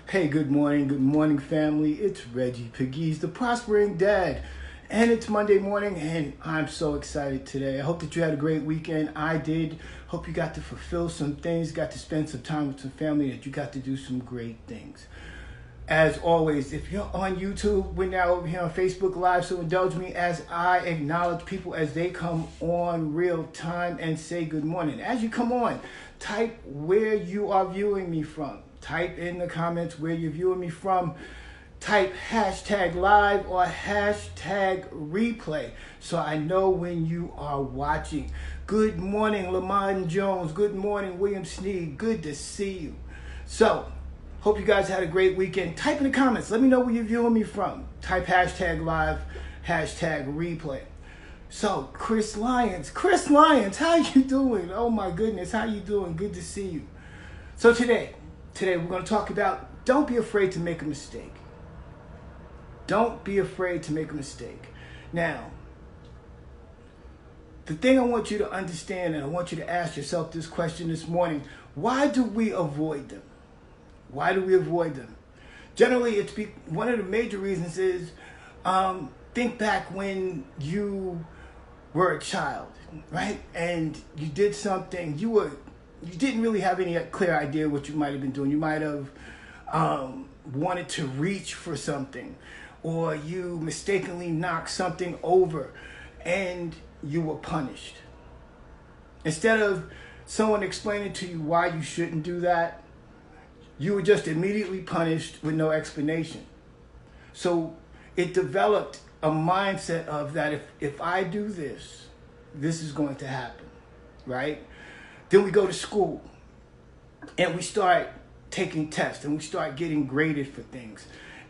Hey, good morning, family. It's Reggie, Pegues, the prospering dad. And it's Monday morning, and I'm so excited today. I hope that you had a great weekend. I did. Hope you got to fulfill some things, got to spend some time with some family, that you got to do some great things. As always, if you're on YouTube, we're now over here on Facebook Live, so indulge me as I acknowledge people as they come on real time and say good morning. As you come on, type where you are viewing me from. Type in the comments where you're viewing me from. Type hashtag live or hashtag replay so I know when you are watching. Good morning, Lamont Jones. Good morning, William Sneed. Good to see you. So, hope you guys had a great weekend. Type in the comments. Let me know where you're viewing me from. Type hashtag live, hashtag replay. So, Chris Lyons, how you doing? Oh my goodness, how you doing? Good to see you. So today we're going to talk about don't be afraid to make a mistake. Don't be afraid to make a mistake. Now, the thing I want you to understand, and I want you to ask yourself this question this morning: why do we avoid them? Why do we avoid them? Generally, one of the major reasons is think back when you were a child, right? And you did something, you didn't really have any clear idea what you might have been doing. You might have wanted to reach for something, or you mistakenly knocked something over and you were punished. Instead of someone explaining to you why you shouldn't do that, you were just immediately punished with no explanation. So it developed a mindset of that if I do this, this is going to happen, right? Then we go to school and we start taking tests and we start getting graded for things.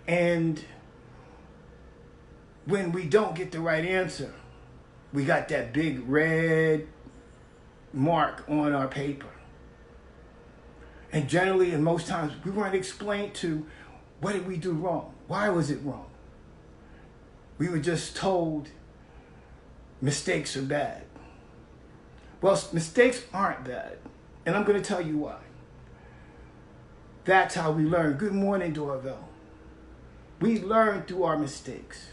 And when we don't get the right answer, we got that big red mark on our paper. And generally, and most times, we weren't explained to what did we do wrong? Why was it wrong? We were just told mistakes are bad. Well, mistakes aren't bad. And I'm going to tell you why. That's how we learn. Good morning, Dorville. We learn through our mistakes.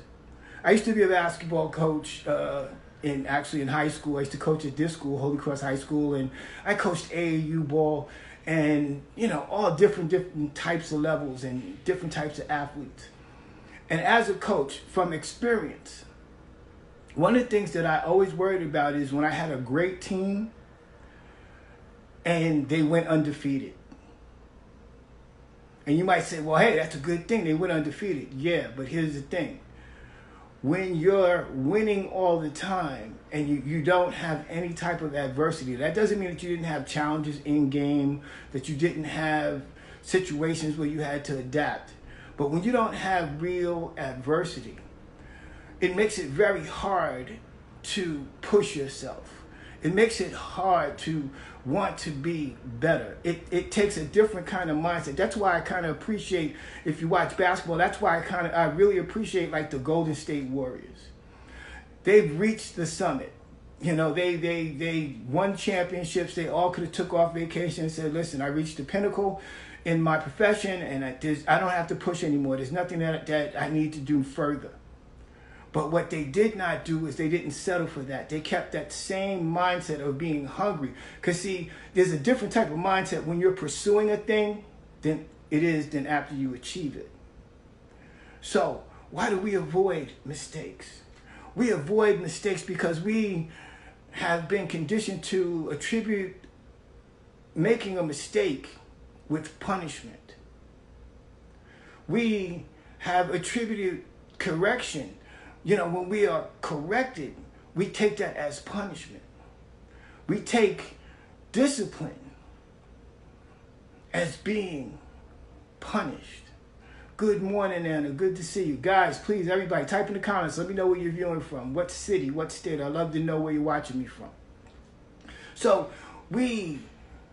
I used to be a basketball coach in high school. I used to coach at this school, Holy Cross High School, and I coached AAU ball and, all different types of levels and different types of athletes. And as a coach, from experience, one of the things that I always worried about is when I had a great team and they went undefeated. And you might say, well, hey, that's a good thing. They went undefeated. Yeah, but here's the thing. When you're winning all the time and you don't have any type of adversity, that doesn't mean that you didn't have challenges in game, that you didn't have situations where you had to adapt. But when you don't have real adversity, it makes it very hard to push yourself. It makes it hard to want to be better. It takes a different kind of mindset. That's why I kind of appreciate, if you watch basketball, that's why I really appreciate like the Golden State Warriors. They've reached the summit. They won championships. They all could have took off vacation and said, listen, I reached the pinnacle in my profession and I don't have to push anymore. There's nothing that I need to do further. But what they did not do is they didn't settle for that. They kept that same mindset of being hungry. Because see, there's a different type of mindset when you're pursuing a thing than it is than after you achieve it. So why do we avoid mistakes? We avoid mistakes because we have been conditioned to attribute making a mistake with punishment. We have attributed correction. When we are corrected, we take that as punishment. We take discipline as being punished. Good morning, Anna. Good to see you. Guys, please, everybody, type in the comments. Let me know where you're viewing from. What city, what state. I'd love to know where you're watching me from. So we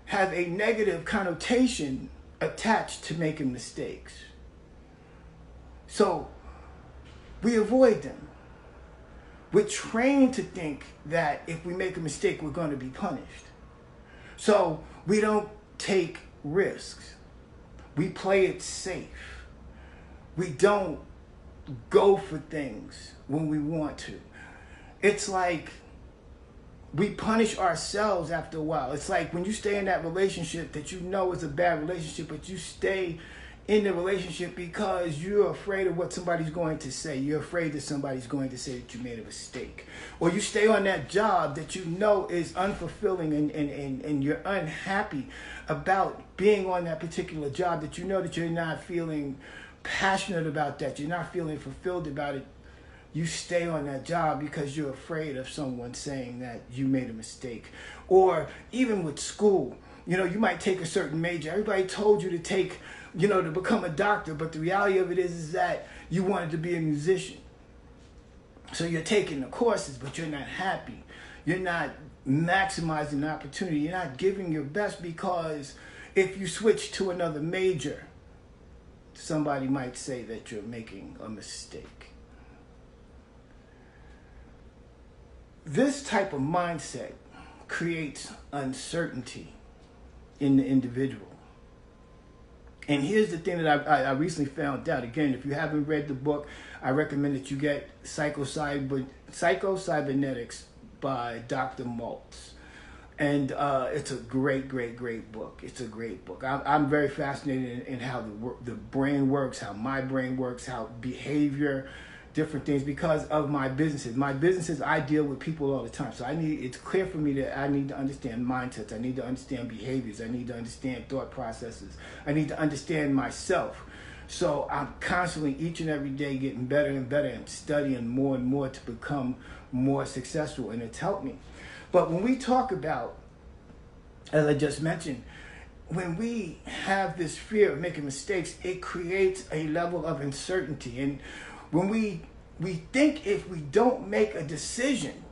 have a negative connotation attached to making mistakes. So we avoid them. We're trained to think that if we make a mistake, we're going to be punished. So we don't take risks. We play it safe. We don't go for things when we want to. It's like we punish ourselves after a while. It's like when you stay in that relationship that you know is a bad relationship, but you stay in the relationship because you're afraid of what somebody's going to say. You're afraid that somebody's going to say that you made a mistake. Or you stay on that job that you know is unfulfilling, and you're unhappy about being on that particular job, that you know that you're not feeling passionate about that. You're not feeling fulfilled about it. You stay on that job because you're afraid of someone saying that you made a mistake. Or even with school, you might take a certain major. Everybody told you to take, to become a doctor, but the reality of it is that you wanted to be a musician. So you're taking the courses, but you're not happy. You're not maximizing the opportunity. You're not giving your best, because if you switch to another major, somebody might say that you're making a mistake. This type of mindset creates uncertainty in the individual. And here's the thing that I recently found out. Again, if you haven't read the book, I recommend that you get Psycho-Cybernetics by Dr. Maltz. And it's a great book. It's a great book. I'm very fascinated in how the brain works, how my brain works, how behavior, different things, because of my businesses. My businesses, I deal with people all the time. So it's clear for me that I need to understand mindsets. I need to understand behaviors. I need to understand thought processes. I need to understand myself. So I'm constantly, each and every day, getting better and better and studying more and more to become more successful. And it's helped me. But when we talk about, as I just mentioned, when we have this fear of making mistakes, it creates a level of uncertainty. And when we think if we don't make a decision,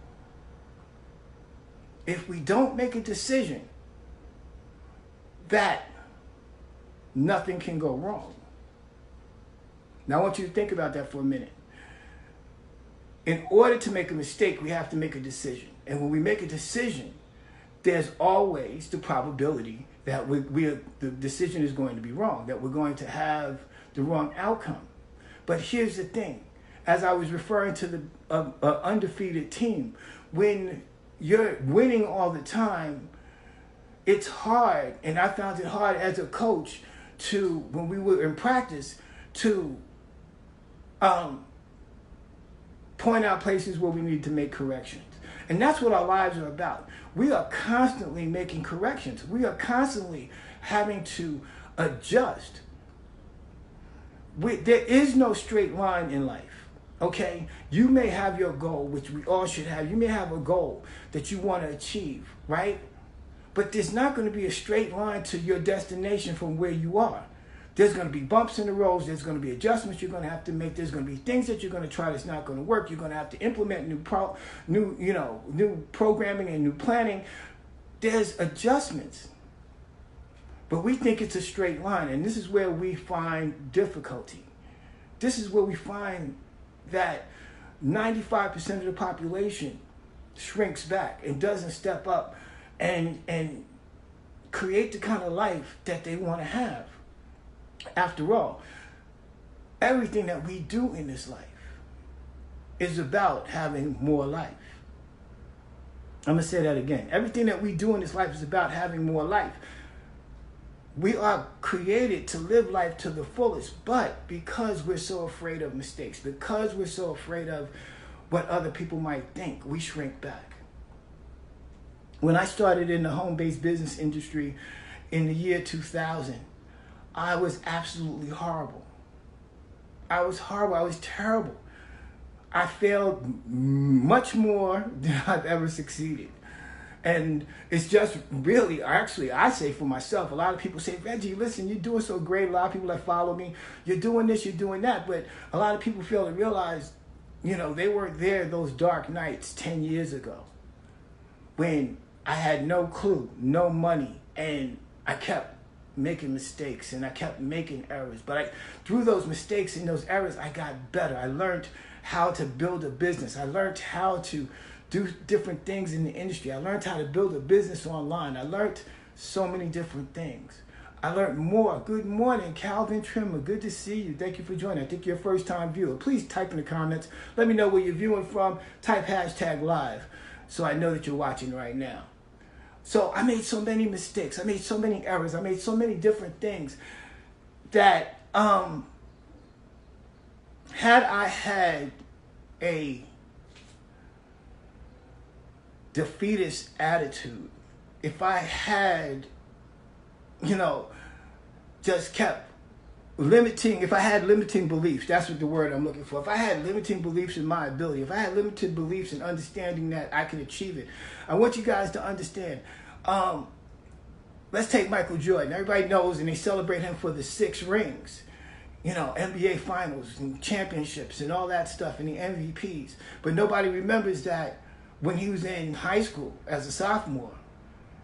that nothing can go wrong. Now I want you to think about that for a minute. In order to make a mistake, we have to make a decision. And when we make a decision, there's always the probability that the decision is going to be wrong, that we're going to have the wrong outcome. But here's the thing. As I was referring to the undefeated team, when you're winning all the time, it's hard, and I found it hard as a coach when we were in practice, to point out places where we need to make corrections. And that's what our lives are about. We are constantly making corrections. We are constantly having to adjust. There is no straight line in life, okay? You may have your goal, which we all should have. You may have a goal that you want to achieve, right? But there's not going to be a straight line to your destination from where you are. There's going to be bumps in the roads. There's going to be adjustments you're going to have to make. There's going to be things that you're going to try that's not going to work. You're going to have to implement new programming and new planning. There's adjustments. But we think it's a straight line, and this is where we find difficulty. This is where we find that 95% of the population shrinks back and doesn't step up and create the kind of life that they want to have. After all, everything that we do in this life is about having more life. I'm going to say that again. Everything that we do in this life is about having more life. We are created to live life to the fullest, but because we're so afraid of mistakes, because we're so afraid of what other people might think, we shrink back. When I started in the home-based business industry in the year 2000, I was absolutely horrible. I was horrible. I was terrible. I failed much more than I've ever succeeded. And it's just really, actually, I say for myself, a lot of people say, Reggie, listen, you're doing so great. A lot of people that follow me, you're doing this, you're doing that. But a lot of people fail to realize, they weren't there those dark nights 10 years ago when I had no clue, no money, and I kept making mistakes and I kept making errors. But through those mistakes and those errors, I got better. I learned how to build a business. I learned how to do different things in the industry. I learned how to build a business online. I learned so many different things. I learned more. Good morning, Calvin Trimmer. Good to see you. Thank you for joining. I think you're a first-time viewer. Please type in the comments. Let me know where you're viewing from. Type hashtag live so I know that you're watching right now. So I made so many mistakes. I made so many errors. I made so many different things that had I had a defeatist attitude, if I had, just kept limiting, if I had limiting beliefs, that's what the word I'm looking for. If I had limiting beliefs in my ability, if I had limited beliefs in understanding that I could achieve it, I want you guys to understand. Let's take Michael Jordan. Everybody knows and they celebrate him for the 6 rings. NBA finals and championships and all that stuff and the MVPs. But nobody remembers that when he was in high school as a sophomore,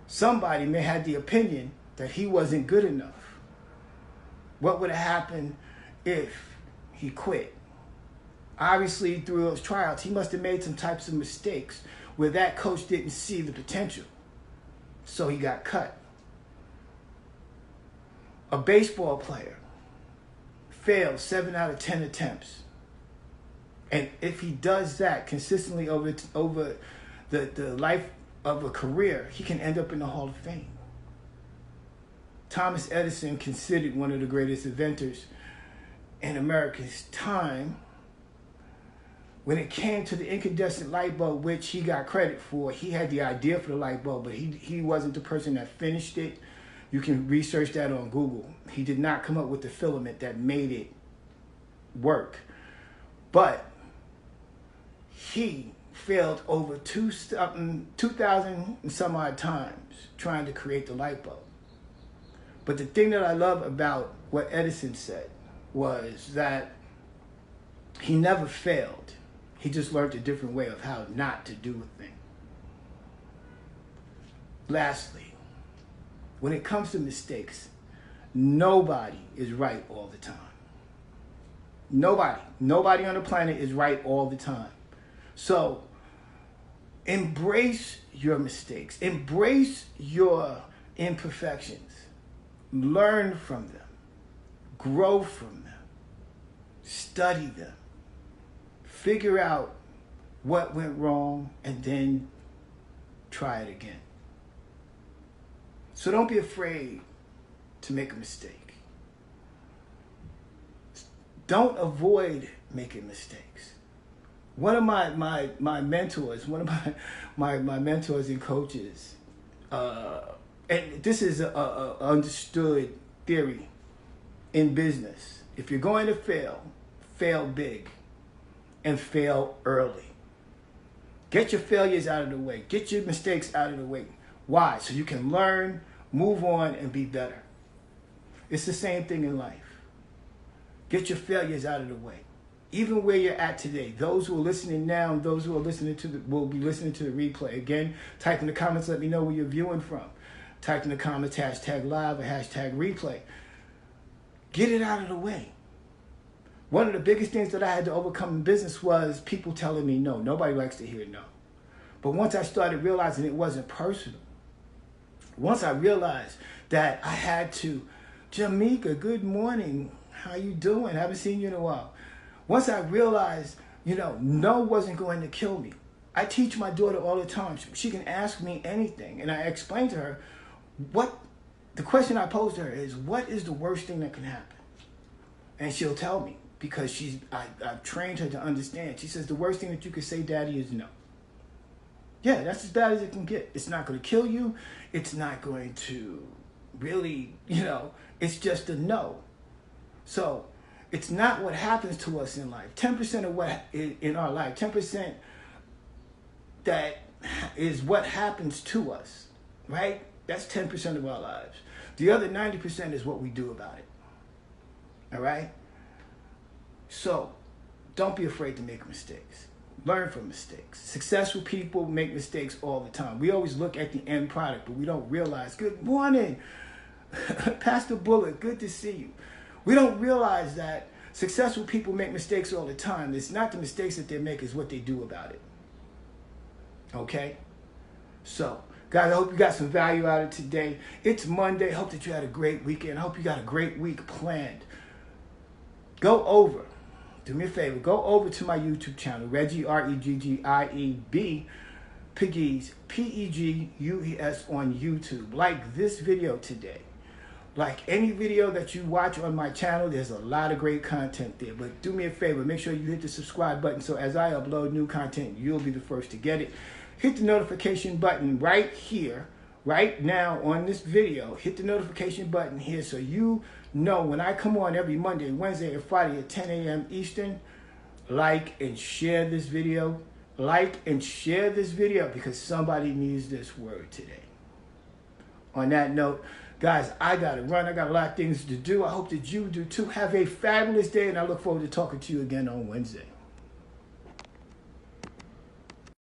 somebody may have the opinion that he wasn't good enough. What would have happened if he quit? Obviously, through those tryouts, he must have made some types of mistakes where that coach didn't see the potential. So he got cut. A baseball player fails 7 out of 10 attempts. And if he does that consistently over the life of a career, he can end up in the Hall of Fame. Thomas Edison, considered one of the greatest inventors in America's time, when it came to the incandescent light bulb, which he got credit for, he had the idea for the light bulb, but he wasn't the person that finished it. You can research that on Google. He did not come up with the filament that made it work. But he failed over 2,000 and some odd times trying to create the light bulb. But the thing that I love about what Edison said was that he never failed. He just learned a different way of how not to do a thing. Lastly, when it comes to mistakes, nobody is right all the time. Nobody on the planet is right all the time. So embrace your mistakes. Embrace your imperfections. Learn from them. Grow from them. Study them. Figure out what went wrong and then try it again. So don't be afraid to make a mistake. Don't avoid making mistakes. One of my mentors, one of my mentors and coaches, and this is a understood theory in business. If you're going to fail, fail big and fail early. Get your failures out of the way. Get your mistakes out of the way. Why? So you can learn, move on, and be better. It's the same thing in life. Get your failures out of the way. Even where you're at today, those who are listening now and those who are listening will be listening to the replay. Again, type in the comments, let me know where you're viewing from. Type in the comments, hashtag live or hashtag replay. Get it out of the way. One of the biggest things that I had to overcome in business was people telling me no. Nobody likes to hear no. But once I started realizing it wasn't personal, once I realized that I had to, Jamaica, good morning. How you doing? Haven't seen you in a while. Once I realized, no wasn't going to kill me. I teach my daughter all the time. She can ask me anything. And I explain to her the question I pose to her is, what is the worst thing that can happen? And she'll tell me because I've trained her to understand. She says, the worst thing that you could say, Daddy, is no. Yeah, that's as bad as it can get. It's not going to kill you. It's not going to really, it's just a no. So it's not what happens to us in life. 10% of what in our life, 10% that is what happens to us, right? That's 10% of our lives. The other 90% is what we do about it. All right? So don't be afraid to make mistakes. Learn from mistakes. Successful people make mistakes all the time. We always look at the end product, but we don't realize, good morning, Pastor Bullock, good to see you. We don't realize that successful people make mistakes all the time. It's not the mistakes that they make, it's what they do about it. Okay? So, Guys, I hope you got some value out of today. It's Monday. Hope that you had a great weekend. I hope you got a great week planned. Go over. Do me a favor. Go over to my YouTube channel, Reggie, R-E-G-G-I-E-B, Pegues, P-E-G-U-E-S on YouTube. Like this video today. Like any video that you watch on my channel, there's a lot of great content there. But do me a favor. Make sure you hit the subscribe button so as I upload new content, you'll be the first to get it. Hit the notification button right here, right now on this video. Hit the notification button here so you know when I come on every Monday, Wednesday, and Friday at 10 a.m. Eastern. Like and share this video. Like and share this video because somebody needs this word today. On that note, guys, I got to run. I got a lot of things to do. I hope that you do too. Have a fabulous day, and I look forward to talking to you again on Wednesday.